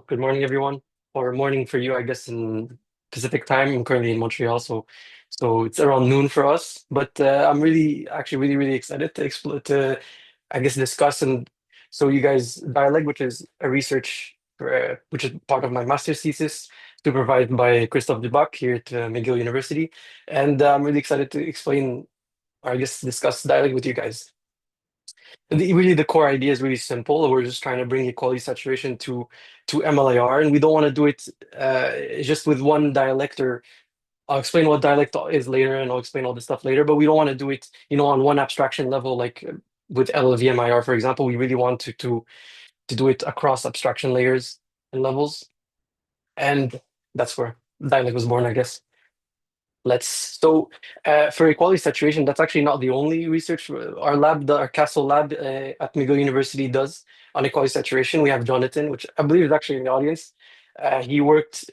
Good morning, everyone, or morning for you, I guess, in Pacific time. I'm currently in Montreal, so it's around noon for us. But I'm actually, really excited to explore, I guess, discuss and so you guys Dialect, which is a research, which is part of my master's thesis, supervised by Christophe Dubac here at McGill University, and I'm really excited to explain, or I guess, discuss Dialect with you guys. Really, the core idea is really simple. We're just trying to bring equality saturation to MLIR, and we don't want to do it just with one dialect. Or I'll explain what dialect is later, and I'll explain all this stuff later. But we don't want to do it, on one abstraction level, like with LLVMIR, for example. We really want to do it across abstraction layers and levels, and that's where dialect was born, I guess. Let's so For equality saturation, that's actually not the only research our Castle lab at McGill University does on equality saturation. We have Jonathan, which I believe is actually in the audience. He worked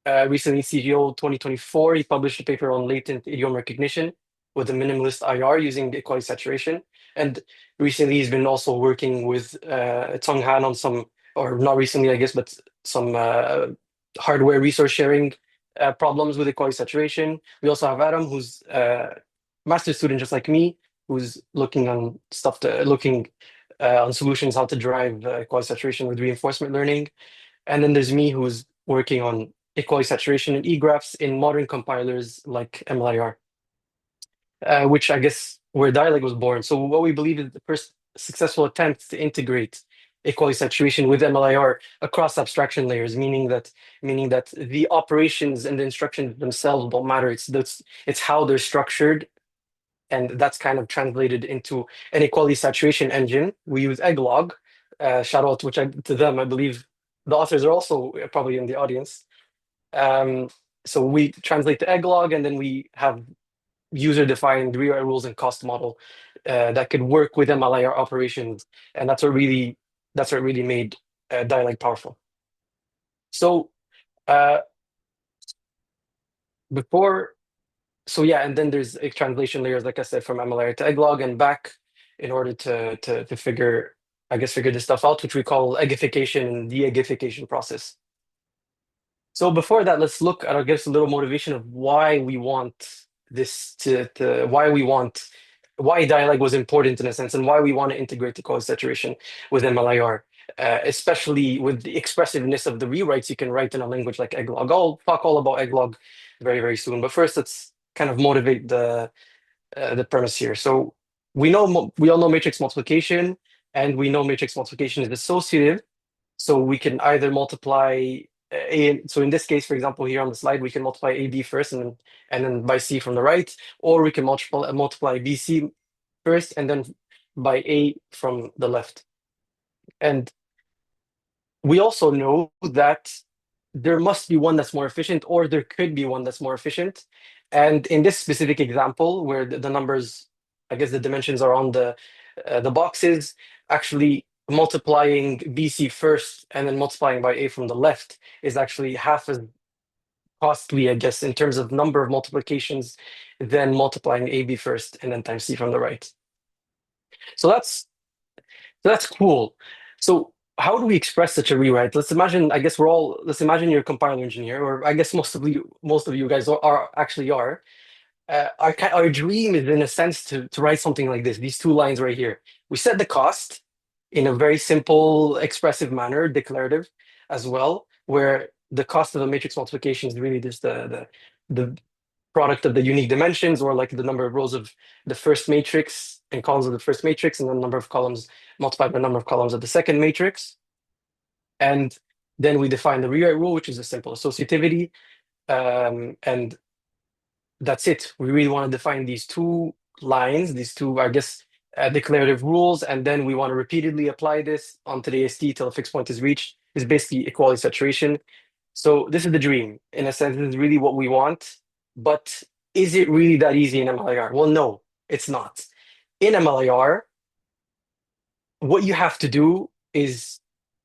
recently CGO 2024. He published a paper on latent idiom recognition with a minimalist IR using equality saturation. And recently, he's been also working with Tong Han on some, or not recently, I guess, but some hardware resource sharing problems with equality saturation. We also have Adam, who's a master's student just like me, who's looking on solutions how to drive equality saturation with reinforcement learning. And then there's me, who's working on equality saturation and e-graphs in modern compilers like MLIR, which I guess where Dialect was born. So what we believe is the first successful attempt to integrate equality saturation with MLIR across abstraction layers, meaning that the operations and the instructions themselves don't matter. It's how they're structured, and that's kind of translated into an equality saturation engine. We use Egglog. Shout out to them. I believe the authors are also probably in the audience. Um, so we translate to Egglog, and then we have user-defined rewrite rules and cost model that could work with MLIR operations, and that's what really made Dialect powerful. So uh, before, so yeah, and then there's translation layers, like I said, from MLIR to Egglog and back in order to figure this stuff out, which we call eggification and de-eggification process. So before that, let's look at, I guess, a little motivation of why we want this to why dialect was important in a sense, and why we want to integrate the code saturation with MLIR, especially with the expressiveness of the rewrites you can write in a language like Egglog. I'll talk all about Egglog very, very soon, but first let's kind of motivate the premise here. So we all know matrix multiplication, and we know matrix multiplication is associative. So we can either multiply A. So in this case, for example, here on the slide, we can multiply AB first and then by C from the right, or we can multiply BC first and then by A from the left. And we also know that there must be one that's more efficient, or there could be one that's more efficient. And in this specific example, where the numbers, I guess the dimensions are on the boxes, actually multiplying BC first and then multiplying by A from the left is actually half as costly, I guess, in terms of number of multiplications than multiplying AB first and then times C from the right. So that's cool. So how do we express such a rewrite? Let's imagine you're a compiler engineer, or I guess most of you guys are. Our dream is, in a sense, to write something like this. These two lines right here. We set the cost in a very simple, expressive manner, declarative as well, where the cost of a matrix multiplication is really just the product of the unique dimensions, or like the number of rows of the first matrix and columns of the first matrix, and the number of columns multiplied by the number of columns of the second matrix. And then we define the rewrite rule, which is a simple associativity. And that's it. We really want to define these two lines, these two, I guess, declarative rules, and then we want to repeatedly apply this onto the AST till a fixed point is reached. Is basically equality saturation. So this is the dream. In a sense, this is really what we want. But is it really that easy in MLIR? Well, no, it's not. In MLIR, what you have to do is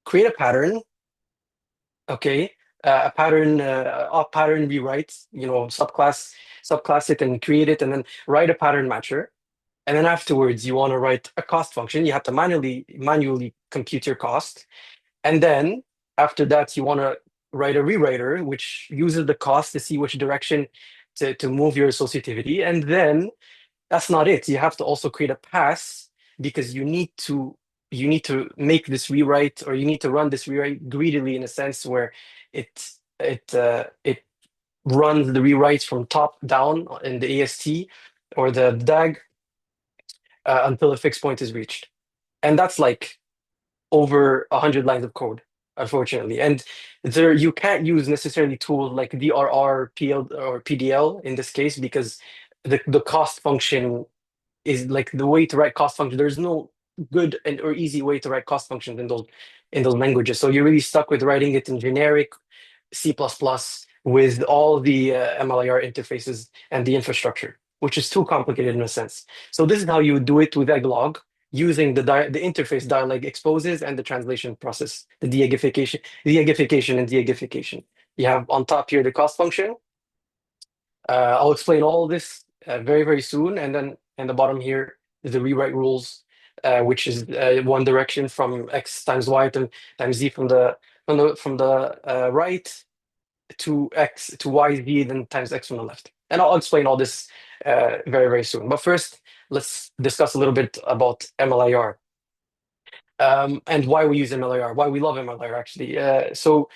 create a pattern, okay? A pattern rewrite, subclass it and create it, and then write a pattern matcher. And then afterwards, you want to write a cost function. You have to manually compute your cost. And then After that, you want to write a rewriter, which uses the cost to see which direction to move your associativity. And then that's not it. You have to also create a pass because you need to make this rewrite, or you need to run this rewrite greedily in a sense where it runs the rewrites from top down in the AST or the DAG until a fixed point is reached. And that's like over 100 lines of code, unfortunately. And there you can't use necessarily tools like DRR, PL, or PDL in this case because the cost function is like the way to write cost function. There's no good and or easy way to write cost functions in those languages. So you're really stuck with writing it in generic C++ with all the MLIR interfaces and the infrastructure, which is too complicated in a sense. So this is how you would do it with Egglog using the interface DialEgg exposes and the translation process, the eggification and de-eggification. You have on top here the cost function. I'll explain all of this very, very soon. And then in the bottom here is the rewrite rules, which is one direction from x times y times z from the right to x to y z then times x from the left. And I'll explain all this very, very soon. But first, let's discuss a little bit about MLIR and why we use MLIR, why we love MLIR actually. So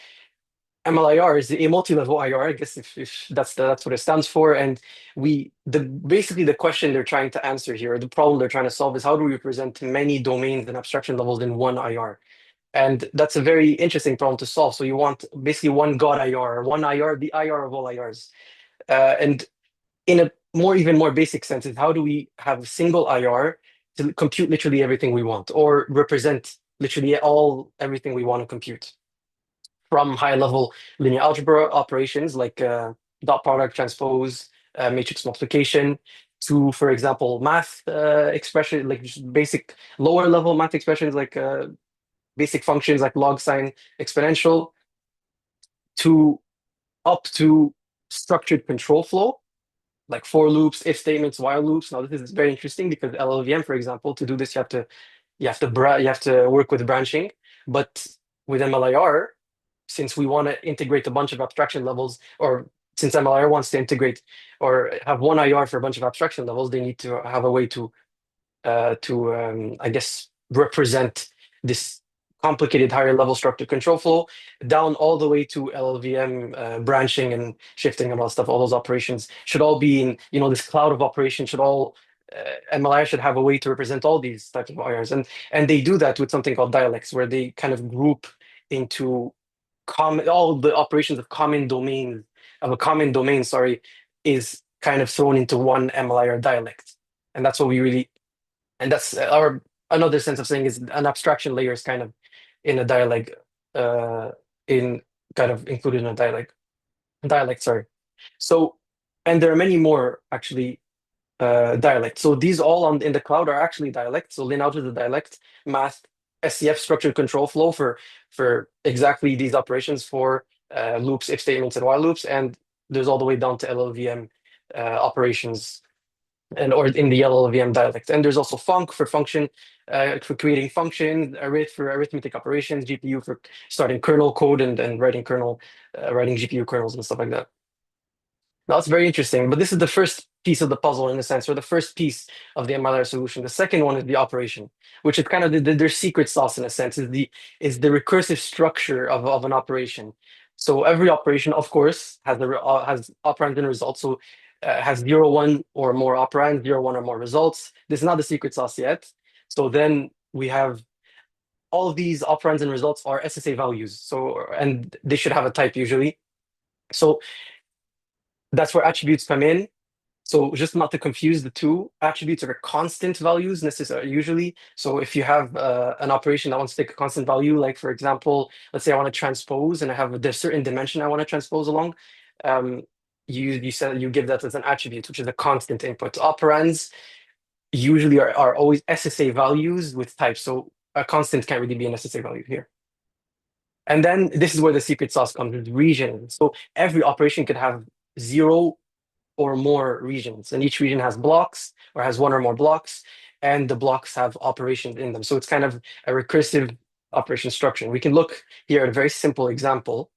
MLIR is a multi-level IR, I guess if that's what it stands for. And basically the question they're trying to answer here, the problem they're trying to solve is how do we represent many domains and abstraction levels in one IR? And that's a very interesting problem to solve. So you want basically one God IR, one IR, the IR of all IRs. And in a even more basic sense is how do we have a single IR to compute literally everything we want or represent literally everything we want to compute? From high-level linear algebra operations like dot product, transpose, matrix multiplication, to, for example, math expression, like just basic lower-level math expressions like basic functions like log, sine, exponential, to up to structured control flow, like for loops, if statements, while loops. Now, this is very interesting because LLVM, for example, to do this, you have to work with branching. But with MLIR, since we want to integrate a bunch of abstraction levels, or since MLIR wants to integrate or have one IR for a bunch of abstraction levels, they need to have a way to I guess, represent this complicated higher level structured control flow down all the way to LLVM branching and shifting and all that stuff. All those operations should all be in, this cloud of operations should all MLIR should have a way to represent all these types of IRs. And they do that with something called dialects, where they kind of group into all the operations of a common domain, sorry, is kind of thrown into one MLIR dialect. And that's what we really, and that's our another sense of saying is an abstraction layer is kind of in a dialect, in kind of included in a dialect, sorry. So, and there are many more actually dialects. So these all in the cloud are actually dialects. So linear algebra is a dialect, math, SCF structured control flow for exactly these operations for loops, if statements, and while loops, and there's all the way down to LLVM operations or in the LLVM dialect. And there's also func for function, for creating functions, arith for arithmetic operations, GPU for starting kernel code and writing GPU kernels and stuff like that. Now, it's very interesting, but this is the first piece of the puzzle in a sense, or the first piece of the MLR solution. The second one is the operation, which is kind of their secret sauce in a sense, is the recursive structure of an operation. So every operation, of course, has operands and results. So has 0, 1 or more operands, 0, 1 or more results. This is not the secret sauce yet. So then we have all of these operands and results are SSA values. So, and they should have a type usually. So that's where attributes come in. So just not to confuse the two, attributes are constant values necessarily usually. So if you have an operation that wants to take a constant value, like for example, let's say I want to transpose and I have a certain dimension I want to transpose along, you give that as an attribute, which is a constant input. Operands usually are always SSA values with types. So a constant can't really be an SSA value here. And then this is where the secret sauce comes with regions. So every operation could have 0 or more regions, and each region has blocks or has 1 or more blocks, and the blocks have operations in them. So it's kind of a recursive operation structure. We can look here at a very simple example.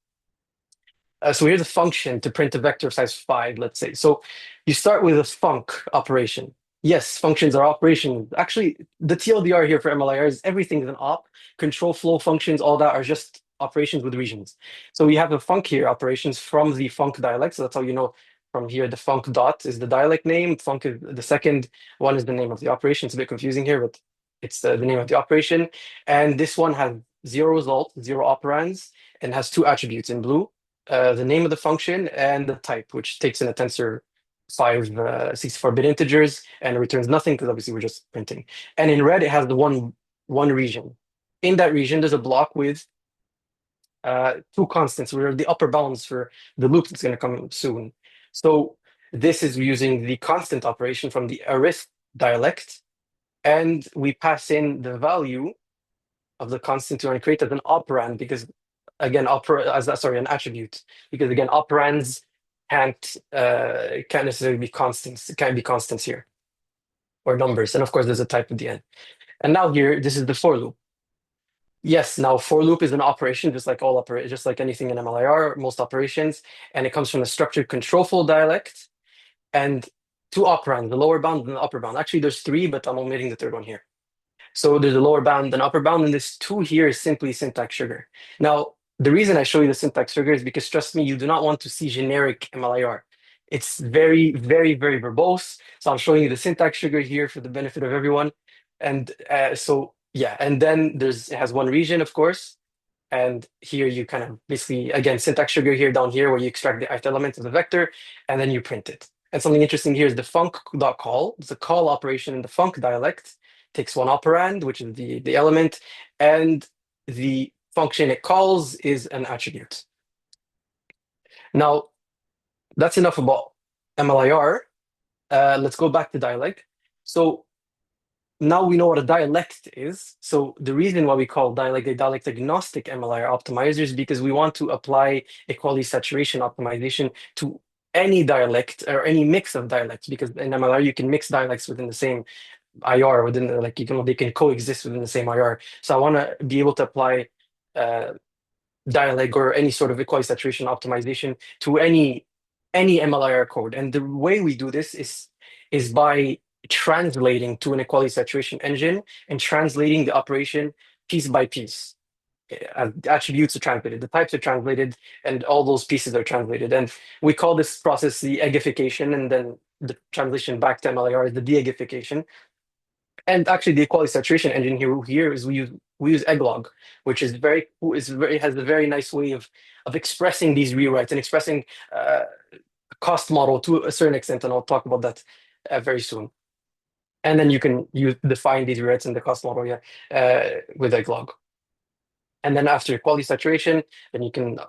So here's a function to print a vector of size 5, let's say. So you start with a func operation. Yes, functions are operations. Actually, the TLDR here for MLIR is everything is an op. Control flow functions, all that are just operations with regions. So we have a func here, operations from the func dialect. So that's how you know from here the func dot is the dialect name. Func is the second one is the name of the operation. It's a bit confusing here, but it's the name of the operation. And this one has zero result, zero operands, and has two attributes in blue, the name of the function and the type, which takes in a tensor 64-bit integers and returns nothing because obviously we're just printing. And in red, it has the one region. In that region, there's a block with two constants, where the upper bounds for the loop that's going to come soon. So this is using the constant operation from the arith dialect, and we pass in the value of the constant we want to create as an operand, because again, an attribute, because again, operands can't necessarily be constants. It can't be constants here or numbers, and of course, there's a type at the end. And now here, this is the for loop. Yes, now for loop is an operation, just like anything in MLIR, most operations, and it comes from a structured control flow dialect and two operands, the lower bound and the upper bound. Actually, there's three, but I'm omitting the third one here. So there's a lower bound and upper bound, and this two here is simply syntax sugar. Now, the reason I show you the syntax sugar is because, trust me, you do not want to see generic MLIR. It's very, very, very verbose. So I'm showing you the syntax sugar here for the benefit of everyone. And yeah, and then it has one region, of course. And here you kind of basically, again, syntax sugar here down here where you extract the ith element of the vector and then you print it. And something interesting here is the func.call. It's a call operation in the func dialect. Takes one operand, which is the element, and the function it calls is an attribute. Now, that's enough about MLIR. Let's go back to dialect. So now we know what a dialect is. So the reason why we call dialect a dialect-agnostic MLIR optimizer is because we want to apply equality saturation optimization to any dialect or any mix of dialects, because in MLIR you can mix dialects within the same IR, they can coexist within the same IR. So I want to be able to apply DialEgg or any sort of equality saturation optimization to any MLIR code. And the way we do this is by translating to an equality saturation engine and translating the operation piece by piece. Attributes are translated, the types are translated, and all those pieces are translated. And we call this process the eggification, and then the translation back to MLIR is the de-eggification. And actually, the equality saturation engine here is we use Egglog, which is has a very nice way of expressing these rewrites and expressing cost model to a certain extent, and I'll talk about that very soon. And then you define these rewrites in the cost model, with Egglog. And then after equality saturation, then you can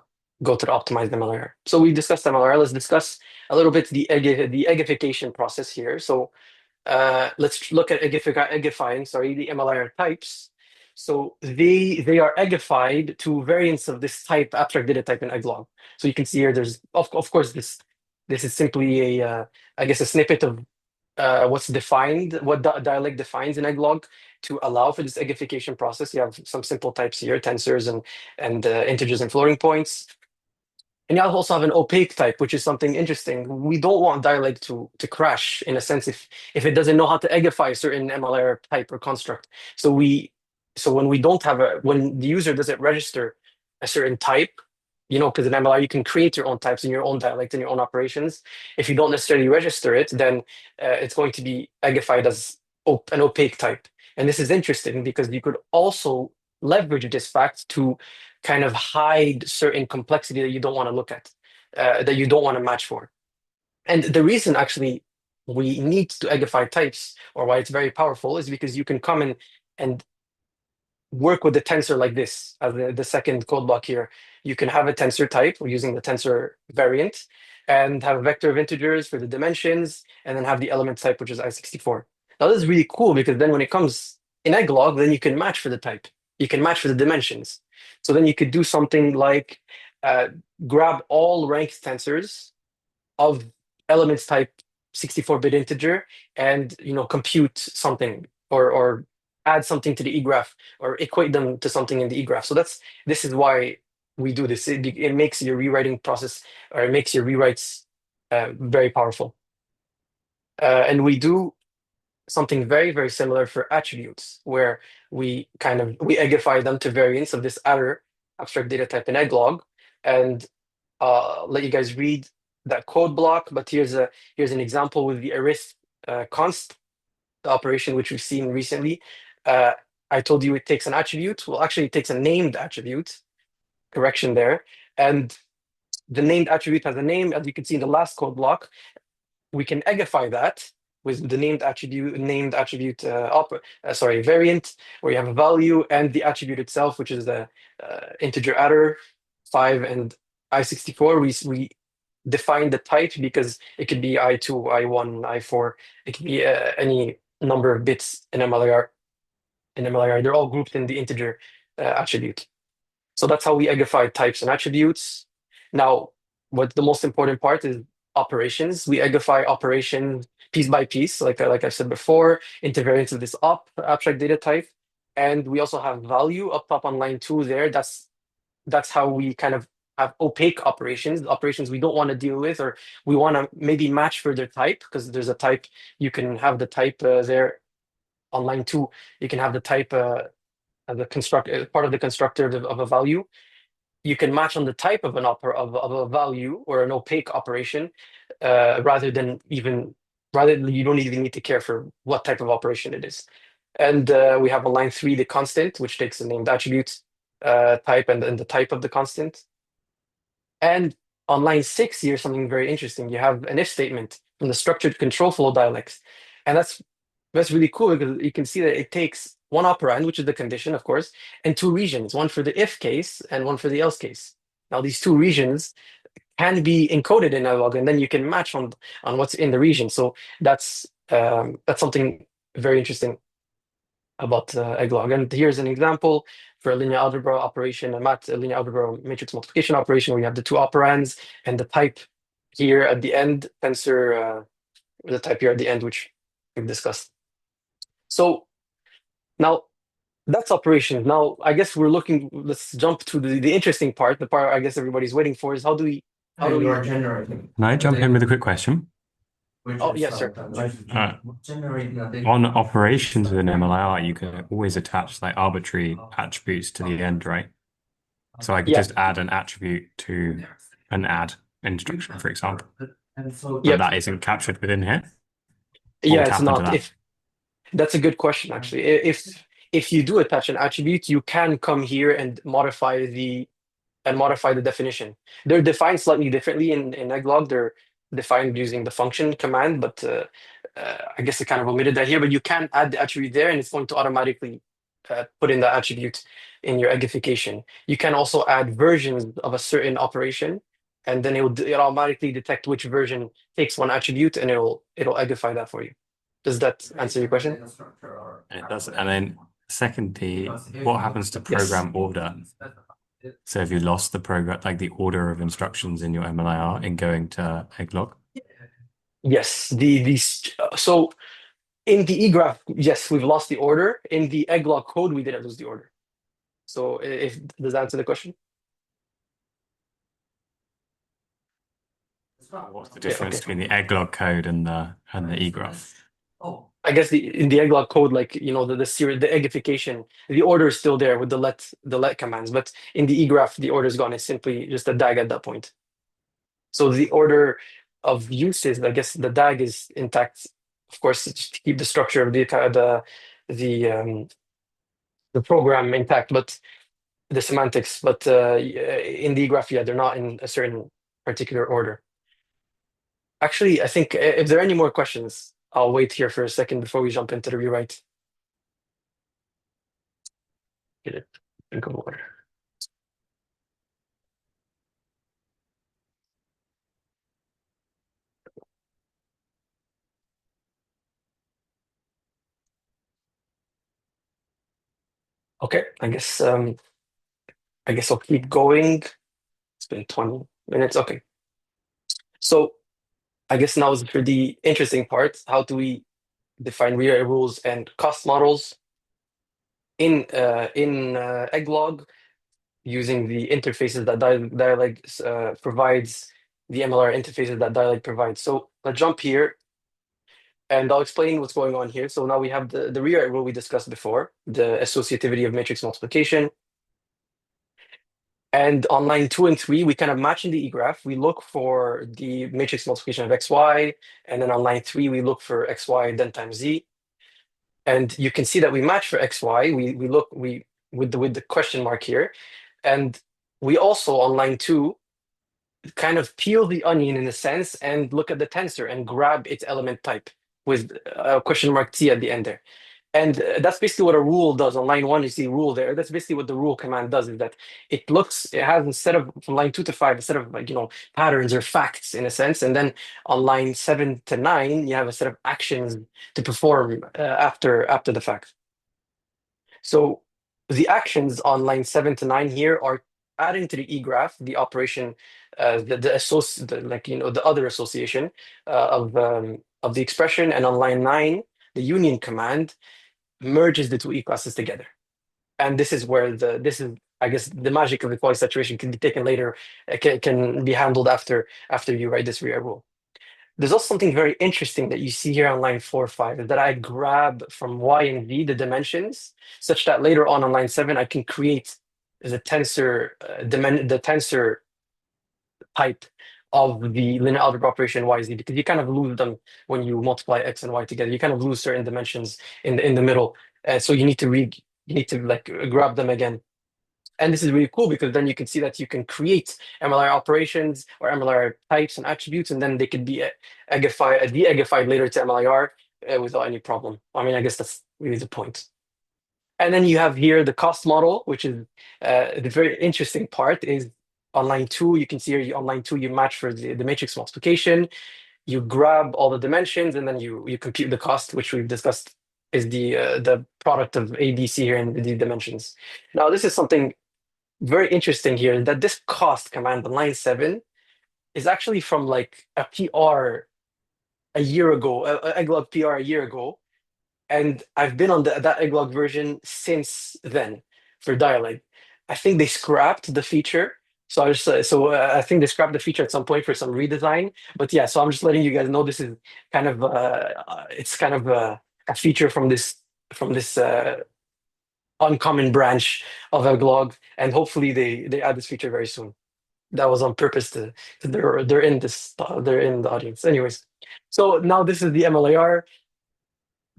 go to the optimized MLIR. So we discussed MLIR. Let's discuss a little bit the eggification process here. So let's look at eggifying, the MLIR types. So they are eggified to variants of this type, abstract data type in Egglog. So you can see here, there's of course this is simply a snippet of what's defined, what dialect defines in Egglog to allow for this eggification process. You have some simple types here, tensors and integers and floating points. And you also have an opaque type, which is something interesting. We don't want dialect to crash, in a sense, if it doesn't know how to eggify a certain MLIR type or construct. So when when the user doesn't register a certain type, because in MLIR you can create your own types in your own dialect and your own operations. If you don't necessarily register it, then it's going to be eggified as an opaque type. And this is interesting because you could also leverage this fact to kind of hide certain complexity that you don't want to look at, that you don't want to match for. And the reason actually we need to eggify types, or why it's very powerful, is because you can come in and work with the tensor like this, as the second code block here. You can have a tensor type using the tensor variant and have a vector of integers for the dimensions, and then have the element type, which is I64. Now, this is really cool because then when it comes in Egglog, then you can match for the type. You can match for the dimensions. So then you could do something like grab all ranked tensors of elements type 64-bit integer and compute something or add something to the e-graph or equate them to something in the e-graph. So this is why we do this. It makes your rewriting process, or it makes your rewrites very powerful. And we do something very, very similar for attributes, where we eggify them to variants of this adder abstract data type in Egglog, and let you guys read that code block. But here's an example with the arith const, the operation which we've seen recently. Uh, I told you it takes an attribute. Well, actually, it takes a named attribute. Correction there, and the named attribute has a name, as you can see in the last code block. We can eggify that with the variant, where you have a value and the attribute itself, which is the integer adder 5 and I64. We define the type because it could be I2, I1, I4. It could be any number of bits in MLIR. They're all grouped in the integer attribute. So that's how we eggify types and attributes. Now, what the most important part is operations. We eggify operations piece by piece, like I said before, into variants of this abstract data type. And we also have value up top on line 2 there. That's how we kind of have opaque operations we don't want to deal with, or we want to maybe match for their type, because there's a type. You can have the type there on line 2. You can have the type the construct part of the constructor of a value. You can match on the type of of a value or an opaque operation, rather than you don't even need to care for what type of operation it is. And we have on line 3 the constant, which takes the named attribute type and the type of the constant. And on line 6, here's something very interesting. You have an if statement from the structured control flow dialects. And that's really cool, because you can see that it takes one operand, which is the condition, of course, and two regions, one for the if case and one for the else case. Now, these two regions can be encoded in Dialog, and then you can match on what's in the region. So that's something very interesting about Egglog. And here's an example for a linear algebra operation, a linear algebra matrix multiplication operation, where you have the two operands and the type here at the end, tensor, the type here at the end, which we've discussed. So now that's operations. Now, I guess let's jump to the interesting part, the part I guess everybody's waiting for, is how do we Can I jump in with a quick question? Oh, yes, sir. On operations within MLIR, you can always attach like arbitrary attributes to the end, right? So I could just add an attribute to an add instruction, for example. But that isn't captured within here? Yeah, it's not. That's a good question, actually. If you do attach an attribute, you can come here and modify the definition. They're defined slightly differently in Egglog. They're defined using the function command, but I guess I kind of omitted that here. But you can add the attribute there, and it's going to automatically put in the attribute in your eggification. You can also add versions of a certain operation, and then it'll automatically detect which version takes one attribute, and it'll eggify that for you. Does that answer your question? It does. And then secondly, what happens to program order? So if you lost the program, like the order of instructions in your MLIR in going to Egglog? Yes. So in the eGraph, yes, we've lost the order. In the Egglog code, we didn't lose the order. So does that answer the question? What's the difference between the Egglog code and the eGraph? I guess in the Egglog code, like the series, the eggification, the order is still there with the let commands, but in the eGraph, the order is gone. It's simply just a DAG at that point. So the order of uses, I guess the DAG is intact, of course, just to keep the structure of the program intact, but the semantics. But in the eGraph, yeah, they're not in a certain particular order. Actually, I think if there are any more questions, I'll wait here for a second before we jump into the rewrite. Get it. Drink of water. Okay, I guess I'll keep going. It's been 20 minutes. Okay. So I guess now is for the interesting part. How do we define rewrite rules and cost models? in Egglog using the interfaces that DialEgg provides, the MLR interfaces that DialEgg provides. So let's jump here and I'll explain what's going on here. So now we have the rewrite rule we discussed before, the associativity of matrix multiplication. And on line 2 and 3, we kind of match in the E-graph. We look for the matrix multiplication of xy, and then on line 3, we look for xy then times z. And you can see that we match for xy. We look with the question mark here, and we also on line 2 kind of peel the onion in a sense and look at the tensor and grab its element type with a question mark t at the end there. And that's basically what a rule does. On line 1, you see rule there. That's basically what the rule command does, is that it has, instead of from line 2 to 5, instead of like, patterns or facts in a sense. And then on line 7 to 9, you have a set of actions to perform after the fact. So the actions on line 7 to 9 here are adding to the E-graph the operation, the other association of the expression, and on line 9, the union command merges the two E-classes together. And this is where I guess the magic of equality saturation can be taken later, can be handled after you write this rewrite rule. There's also something very interesting that you see here on line 4, 5, is that I grab from y and v the dimensions, such that later on line 7, I can create the tensor, the tensor type of the linear algebra operation yz, because you kind of lose them when you multiply x and y together. You kind of lose certain dimensions in the middle, so you need to like grab them again. And this is really cool because then you can see that you can create MLIR operations or MLIR types and attributes, and then they could be de-eggified later to MLIR without any problem. I mean, I guess that's really the point. And then you have here the cost model, which is the very interesting part. Is on line 2, you can see here on line 2, you match for the matrix multiplication, you grab all the dimensions, and then you compute the cost, which we've discussed is the product of A, B, C here and the dimensions. Now, this is something very interesting here, that this cost command on line 7 is actually from like a PR a year ago, a Egglog PR a year ago. And I've been on that Egglog version since then for DialEgg. I think they scrapped the feature. I think they scrapped the feature at some point for some redesign. But yeah, so I'm just letting you guys know this is kind of it's kind of a feature from this uncommon branch of Egglog, and hopefully they add this feature very soon. That was on purpose they're in the audience. Anyways, so now this is the MLIR.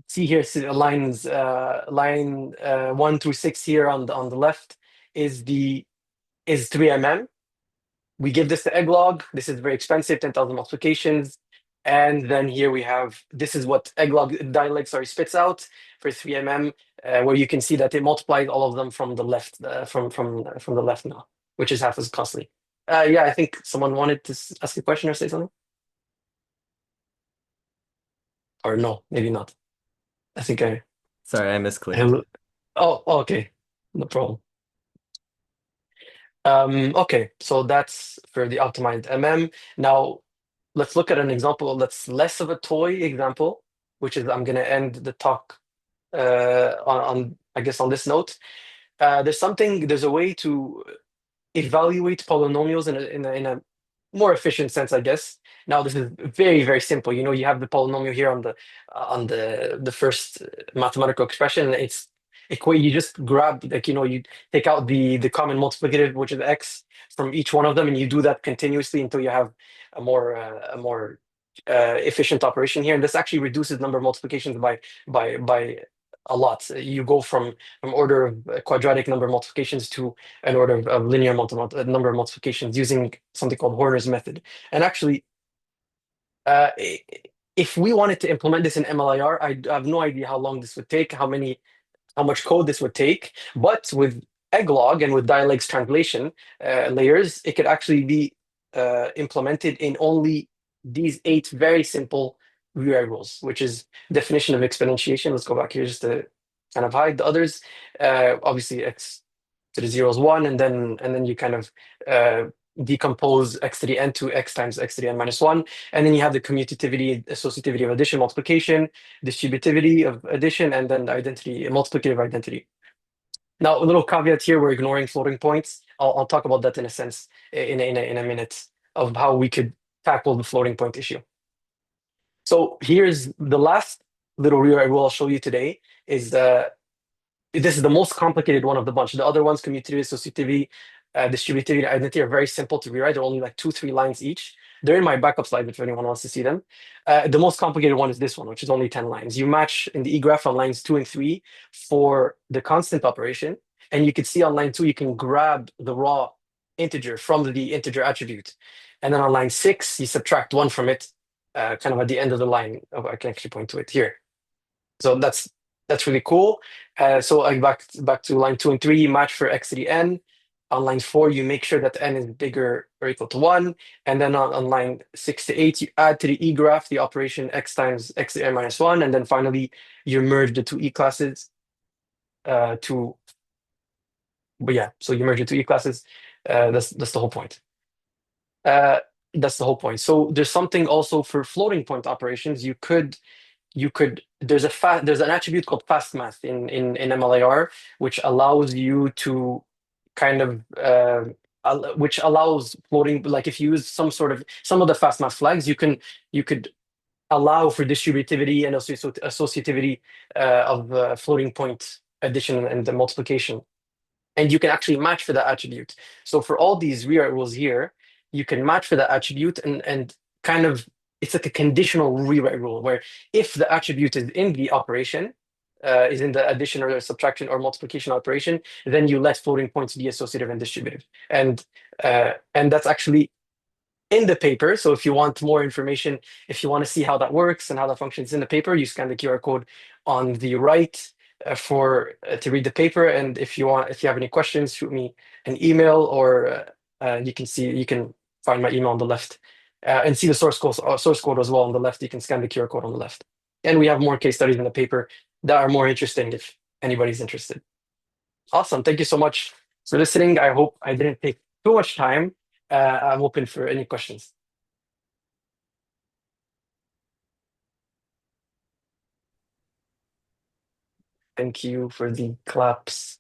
See here, line 1 through 6 here on the left is 3mm. We give this to Egglog. This is very expensive, 10,000 multiplications. And then here we have, this is what DialEgg spits out for 3mm, where you can see that it multiplies all of them from the left, from the left now, which is half as costly. Yeah, I think someone wanted to ask a question or say something. Or no, maybe not. I think Sorry, I misclicked. Oh, okay. No problem. Okay, so that's for the optimized MM. Now, let's look at an example that's less of a toy example, which is I'm going to end the talk on I guess on this note. There's a way to evaluate polynomials in a more efficient sense, I guess. Now, this is very, very simple. You have the polynomial here on the first mathematical expression. You just grab, like, you take out the common multiplicative, which is x, from each one of them, and you do that continuously until you have a more efficient operation here. And this actually reduces number of multiplications by a lot. You go from order of quadratic number of multiplications to an order of linear number of multiplications using something called Horner's method. And actually, if we wanted to implement this in MLIR, I have no idea how long this would take, how much code this would take. But with Egglog and with DialEgg's translation layers, it could actually be implemented in only these 8 very simple rewrite rules, which is definition of exponentiation. Let's go back here just to kind of hide the others. Obviously, x to the 0 is 1, and then you kind of decompose x to the n to x times x to the n minus 1. And then you have the commutativity, associativity of addition, multiplication, distributivity of addition, and then the identity, multiplicative identity. Now, a little caveat here, we're ignoring floating points. I'll talk about that in a sense in a minute of how we could tackle the floating point issue. So here's the last little rewrite rule I'll show you today is this is the most complicated one of the bunch. The other ones, commutativity, associativity, distributivity, and identity, are very simple to rewrite. They're only like 2, 3 lines each. They're in my backup slide if anyone wants to see them. The most complicated one is this one, which is only 10 lines. You match in the E-graph on lines 2 and 3 for the constant operation. And you can see on line 2, you can grab the raw integer from the integer attribute. And then on line 6, you subtract 1 from it, kind of at the end of the line. Oh, I can actually point to it here. So that's really cool. So back to line 2 and 3, you match for x to the n. On line 4, you make sure that n is bigger or equal to 1. And then on line 6 to 8, you add to the E graph the operation x times x to the n minus 1. And then finally, you merge the two E classes but yeah, so you merge the two E classes. That's the whole point. That's the whole point. So there's something also for floating point operations. There's an attribute called fast math in MLIR, which allows you to kind of which allows floating, like if you use some of the fast math flags, you could allow for distributivity and associativity of floating point addition and the multiplication. And you can actually match for that attribute. So for all these rewrite rules here, you can match for that attribute and kind of it's like a conditional rewrite rule where if the attribute is in the operation, is in the addition or subtraction or multiplication operation, then you let floating points be associative and distributive. And that's actually in the paper. So if you want more information, if you want to see how that works and how that functions in the paper, you scan the QR code on the right for to read the paper. And if you have any questions, shoot me an email or you can find my email on the left and see the source code as well on the left. You can scan the QR code on the left. And we have more case studies in the paper that are more interesting if anybody's interested. Awesome. Thank you so much for listening. I hope I didn't take too much time. I'm open for any questions. Thank you for the claps.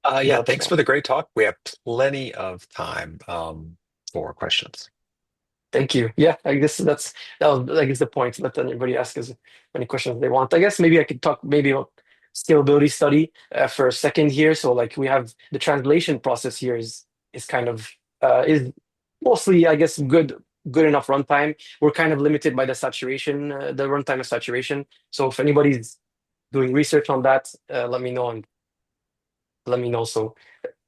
Yeah, thanks for the great talk. We have plenty of time for questions. Thank you. Yeah, I guess that was I guess the point. Let anybody ask as many questions they want. I guess maybe I could talk maybe about scalability study for a second here. So like we have the translation process here is kind of is mostly I guess good enough runtime. We're kind of limited by the saturation, the runtime of saturation. So if anybody's doing research on that, let me know and let me know so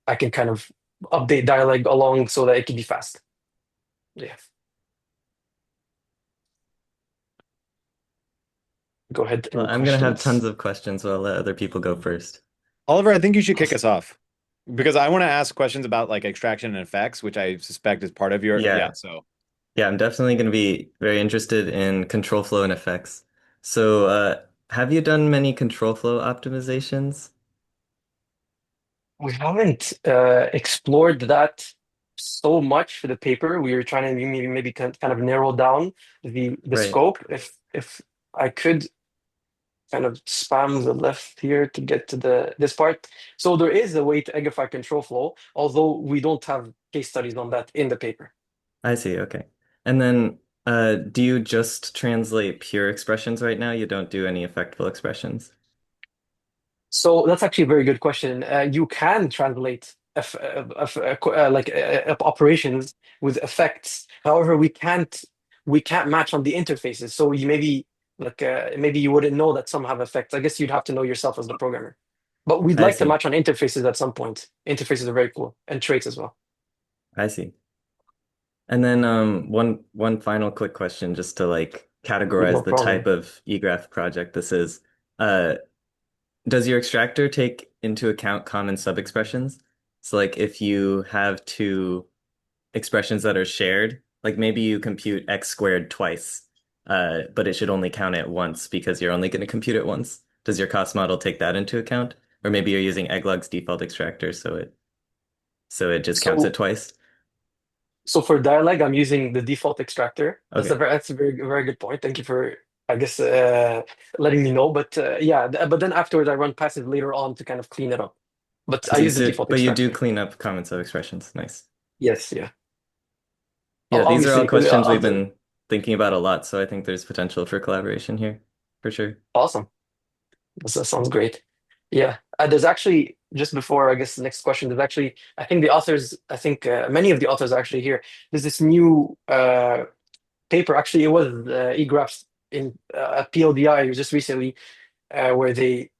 I can kind of update DialEgg along so that it can be fast. Yeah. Go ahead. Well, I'm gonna have tons of questions, so I'll let other people go first. Oliver, I think you should kick us off because I want to ask questions about like extraction and effects, which I suspect is part of your Yeah, I'm definitely going to be very interested in control flow and effects. So, have you done many control flow optimizations? We haven't explored that so much for the paper. We were trying to maybe kind of narrow down the Right. scope. If I could kind of spam the left here to get to this part. So there is a way to eggify control flow, although we don't have case studies on that in the paper. I see. Okay. And then, do you just translate pure expressions right now? You don't do any effectful expressions? So that's actually a very good question. You can translate operations with effects. However, we can't match on the interfaces. So you maybe you wouldn't know that some have effects. I guess you'd have to know yourself as the programmer. But we'd I like to see. match on interfaces at some point. Interfaces are very cool and traits as well. I see. And then, one final quick question, just to like No categorize the problem. type of eGraph project this is. Uh, Does your extractor take into account common sub-expressions? So like if you have two expressions that are shared, like maybe you compute x squared twice, but it should only count it once because you're only going to compute it once. Does your cost model take that into account? Or maybe you're using Egglog's default extractor, so it just counts it So twice. so for DialEgg, I'm using the default extractor. Okay. That's a very very good point. Thank you for I guess letting me know. But yeah, but then afterwards I run passive later on to kind of clean it up. But I So, use the default but you do extractor. clean up common sub-expressions. Nice. Yes, yeah. Yeah, these are Obviously, all because questions we've been thinking about a lot, so I think there's potential for collaboration here, for sure. awesome. That sounds great. Yeah, there's actually just before I guess the next question. There's actually I think the authors. I think many of the authors are actually here. There's this new paper. Actually, it was eGraphs in PLDI just recently, where they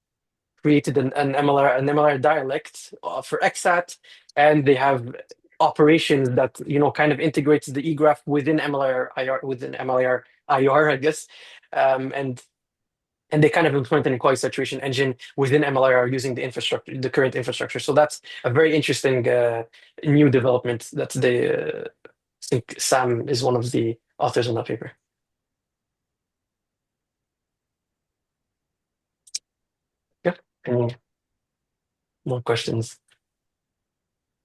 created an MLR dialect for XSAT, and they have operations that kind of integrates the eGraph within MLIR IR within MLIR IR, I guess, and they kind of implement an equality saturation engine within MLIR using the current infrastructure. So that's a very interesting new development that they. I think Sam is one of the authors on that paper. Yeah. Any more questions?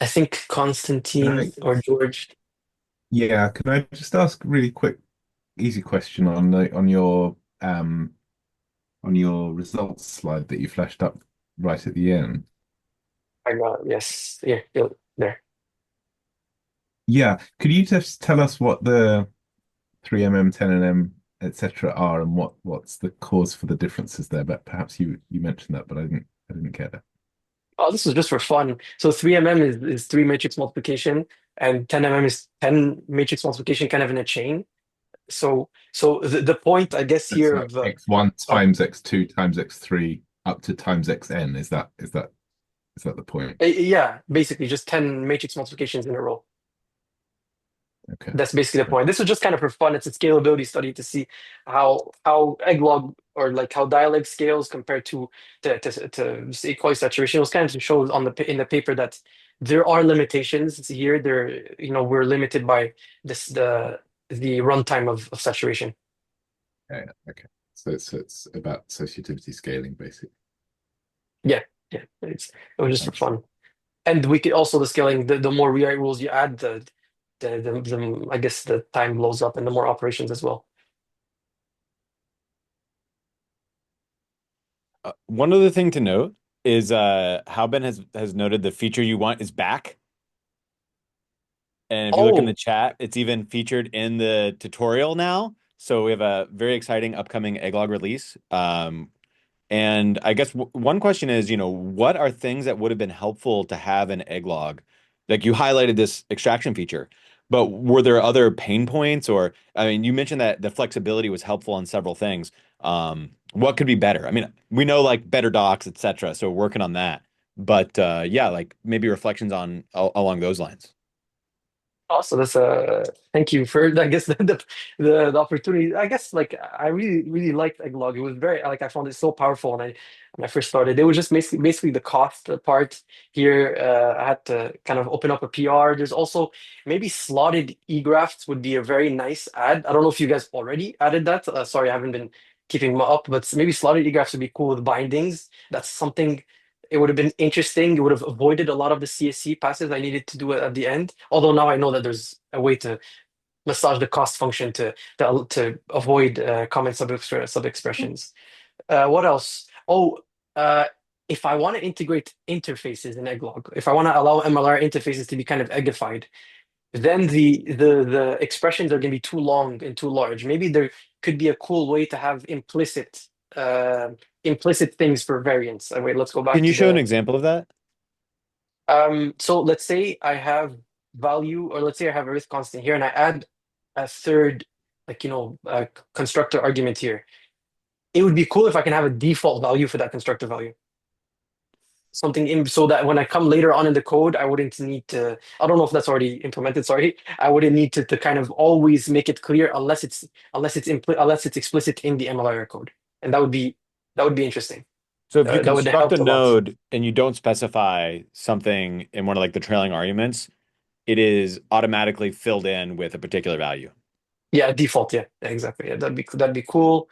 I think Constantine or George. Yeah, can I just ask a really quick, easy question on your results slide that you flashed up right at the end? I got yes. Yeah, there. Yeah, could you just tell us what the 3mm, 10mm, etc. are and what's the cause for the differences there? But perhaps you mentioned that, but I didn't get it. Oh, this was just for fun. So 3mm is three matrix multiplication, and 10mm is 10 matrix multiplication, kind of in a chain. So the point, I guess, It's here like of x1 of times x2 times x3 up to times xn. Is that the point? yeah, basically just 10 matrix multiplications in a row. Okay. That's basically the point. This was just kind of for fun. It's a scalability study to see how egglog or like how DialEgg scales compared to say, equality saturation. It was kind of to show in the paper that there are limitations here. We're limited by this the runtime of saturation. Yeah, yeah, okay. So it's about associativity scaling, basically. Yeah, yeah. It was just for Thanks. fun. And we could also the scaling, the more rewrite rules you add, the I guess the time blows up and the more operations as well. One other thing to note is how Ben has noted the feature you want is back. And if you look in the Oh, chat, it's even featured in the tutorial now. So we have a very exciting upcoming egglog release. And I guess one question is, what are things that would have been helpful to have in egglog? Like you highlighted this extraction feature, but were there other pain points or, I mean, you mentioned that the flexibility was helpful on several things. What could be better? I mean, we know like better docs, etc. So we're working on that. But yeah, like maybe reflections on along those lines. also, that's thank you for I guess the opportunity. I guess like I really liked Egglog. It was very like I found it so powerful when I first started. It was just basically the cost part here. I had to kind of open up a PR. There's also maybe slotted egrafts would be a very nice add. I don't know if you guys already added that. Sorry, I haven't been keeping them up, but maybe slotted egrafts would be cool with bindings. That's something it would have been interesting. It would have avoided a lot of the CSC passes I needed to do it at the end. Although now I know that there's a way to massage the cost function to avoid common sub expressions. What else? Oh, if I want to integrate interfaces in Egglog, if I want to allow MLR interfaces to be kind of eggified, then the expressions are going to be too long and too large. Maybe there could be a cool way to have implicit things for variance. Wait, let's go back Can you to show an the example of that? so let's say I have value, or let's say I have a width constant here, and I add a third, like constructor argument here. It would be cool if I can have a default value for that constructor value. Something in so that when I come later on in the code, I wouldn't need to. I don't know if that's already implemented. Sorry, I wouldn't need to kind of always make it clear unless it's explicit in the MLIR code, and that would be interesting. So if you That would construct a help a lot. node and you don't specify something in one of like the trailing arguments, it is automatically filled in with a particular value. Yeah, default. Yeah, exactly. Yeah, that'd be cool,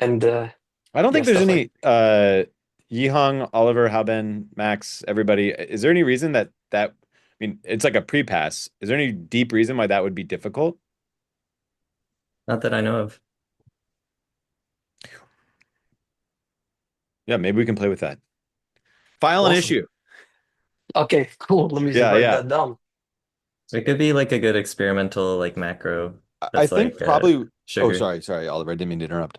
and I don't yeah, think there's stuff like. any Yihong, Oliver, Hauben, Max, everybody. Is there any reason I mean, it's like a pre-pass. Is there any deep reason why that would be difficult? Not that I know of. Yeah, maybe we can play with that. File an Awesome. issue. Okay, cool. Let me just Yeah, write yeah. that down. It could be like a good experimental like macro I that's think like probably. Oh, sugar. sorry, Oliver. I didn't mean to interrupt.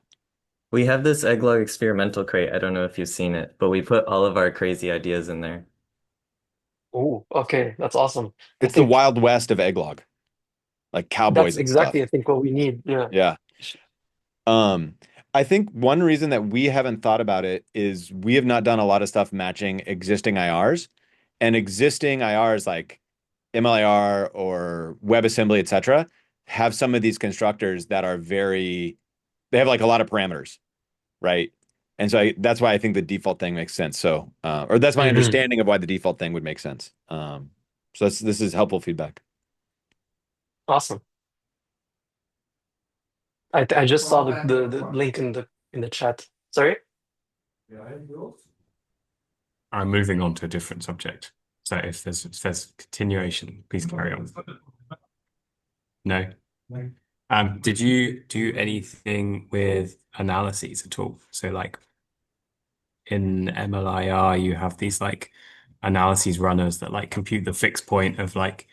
We have this Egglog experimental crate. I don't know if you've seen it, but we put all of our crazy ideas in there. Oh, okay, that's awesome. I It's the think Wild West of Egglog, like cowboys that's and stuff. exactly, I think, what we need. Yeah. Yeah. Um, I think one reason that we haven't thought about it is we have not done a lot of stuff matching existing IRs, and existing IRs like MLIR or WebAssembly, etc., have some of these constructors that are they have like a lot of parameters, right? And so that's why I think the default thing makes sense. So, or that's my Hmm. understanding of why the default thing would make sense. So this is helpful feedback. Awesome. I just saw the link in the chat. Sorry? I'm moving on to a different subject. So if there's continuation, please carry on. No. Did you do anything with analyses at all? So like in MLIR, you have these like analyses runners that like compute the fixed point of like,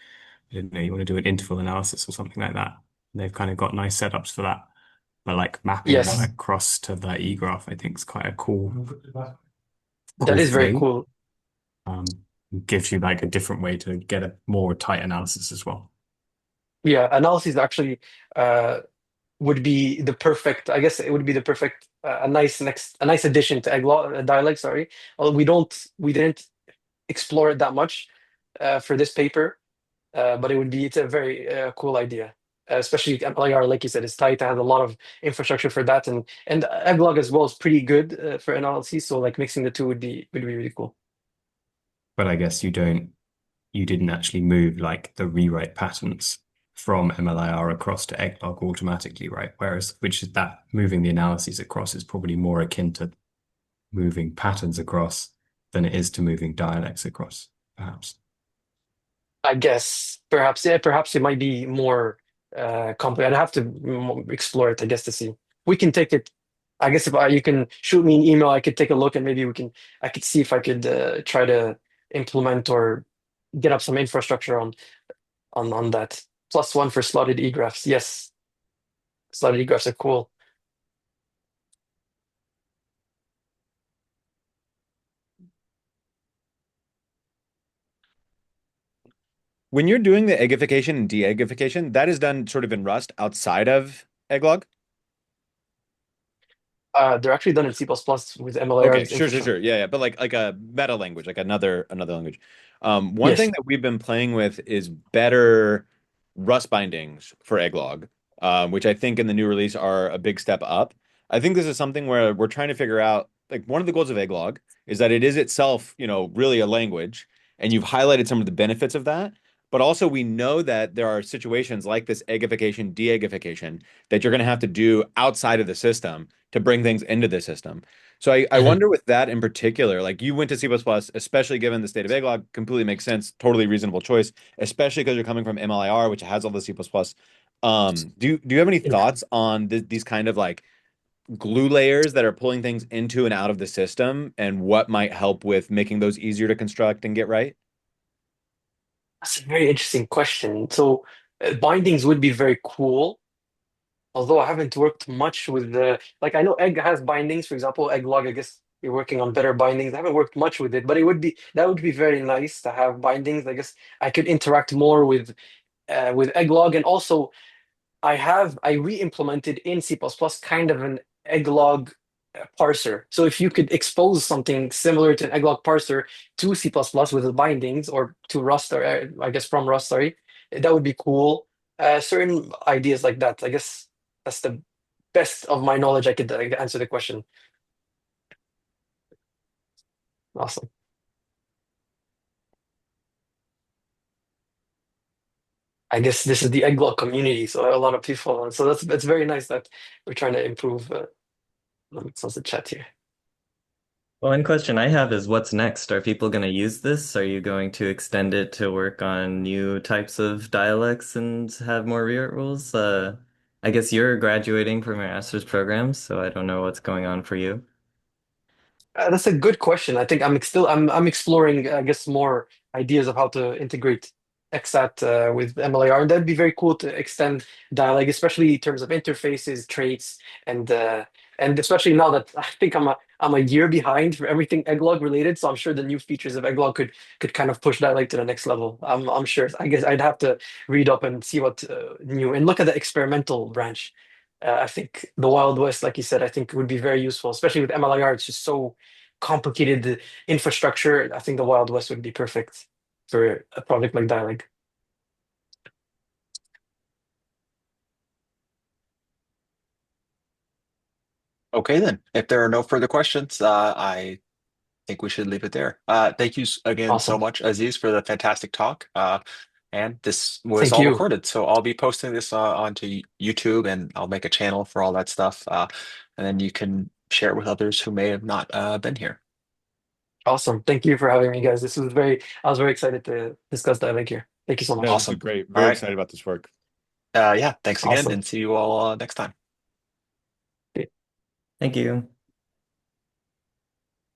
I don't know, you want to do an interval analysis or something like that. And they've kind of got nice setups for that. But like mapping that Yes, across to the e-graph, I think is quite a that cool is very thing. cool. Um, Gives you like a different way to get a more tight analysis as well. Yeah, analysis actually uh, would be the perfect. I guess it would be the perfect, a nice addition to Egglog, dialect. Sorry, although we didn't explore it that much for this paper, but it's a very cool idea. Especially MLIR, like you said, is tight. I have a lot of infrastructure for that, and Egglog as well is pretty good for analysis. So like mixing the two would be really cool. But I guess you didn't actually move like the rewrite patterns from MLIR across to Egglog automatically, right? Whereas, which is that moving the analyses across is probably more akin to moving patterns across than it is to moving dialects across, perhaps. I guess perhaps, yeah, perhaps it might be more complicated. I'd have to explore it, I guess, to see. We can take it. I guess if you can shoot me an email, I could take a look and maybe I could see if I could try to implement or get up some infrastructure on that. Plus one for slotted egraphs. Yes, slotted egraphs are cool. When you're doing the eggification and de-eggification, that is done sort of in Rust outside of Egglog. They're actually done in C++ with Okay, MLIR's sure. infrastructure. Yeah. But like a meta language, like another language. One thing Yes. that we've been playing with is better Rust bindings for Egglog, which I think in the new release are a big step up. I think this is something where we're trying to figure out, like one of the goals of Egglog is that it is itself, really a language, and you've highlighted some of the benefits of that. But also we know that there are situations like this eggification, de-eggification that you're going to have to do outside of the system to bring things into the system. So I Mhm. wonder with that in particular, like you went to C++, especially given the state of Egglog, completely makes sense, totally reasonable choice, especially because you're coming from MLIR, which has all the C++. Do you have any thoughts on these kind of like glue layers that are pulling things into and out of the system and what might help with making those easier to construct and get right? That's a very interesting question. So bindings would be very cool. Although I haven't worked much with like I know Egg has bindings, for example, Egglog, I guess you're working on better bindings. I haven't worked much with it, but that would be very nice to have bindings. I guess I could interact more with Egglog, and also I re-implemented in C++ kind of an Egglog parser. So if you could expose something similar to an Egglog parser to C++ with the bindings or to Rust, or I guess from Rust, sorry, that would be cool. Certain ideas like that. I guess that's the best of my knowledge I could answer the question. Awesome. I guess this is the Egglog community, so a lot of people. So that's very nice that we're trying to improve. Let me close the chat here. One question I have is what's next? Are people going to use this? Are you going to extend it to work on new types of dialects and have more rewrite rules? I guess you're graduating from your master's program, so I don't know what's going on for you. That's a good question. I think I'm exploring, I guess, more ideas of how to integrate XAT with MLIR, and that'd be very cool to extend dialogue, especially in terms of interfaces, traits, and uh, and especially now that I think I'm a year behind for everything Egglog related. So I'm sure the new features of Egglog could kind of push dialogue to the next level. I'm sure. I guess I'd have to read up and see what new and look at the experimental branch. I think the Wild West, like you said, I think would be very useful, especially with MLIR. It's just so complicated infrastructure. I think the Wild West would be perfect for a project like DialEgg. Okay, then. If there are no further questions, I think we should leave it there. Thank you again so Awesome. much, Aziz, for the fantastic talk. And this was Thank all you. recorded, so I'll be posting this onto YouTube, and I'll make a channel for all that stuff. And then you can share it with others who may have not been here. Awesome. Thank you for having me, guys. I was very excited to discuss DialEgg here. Thank you so No, much. this is Awesome. great. All Very right. excited about this work. Yeah, thanks again, Awesome. and see you all next time. Thank you.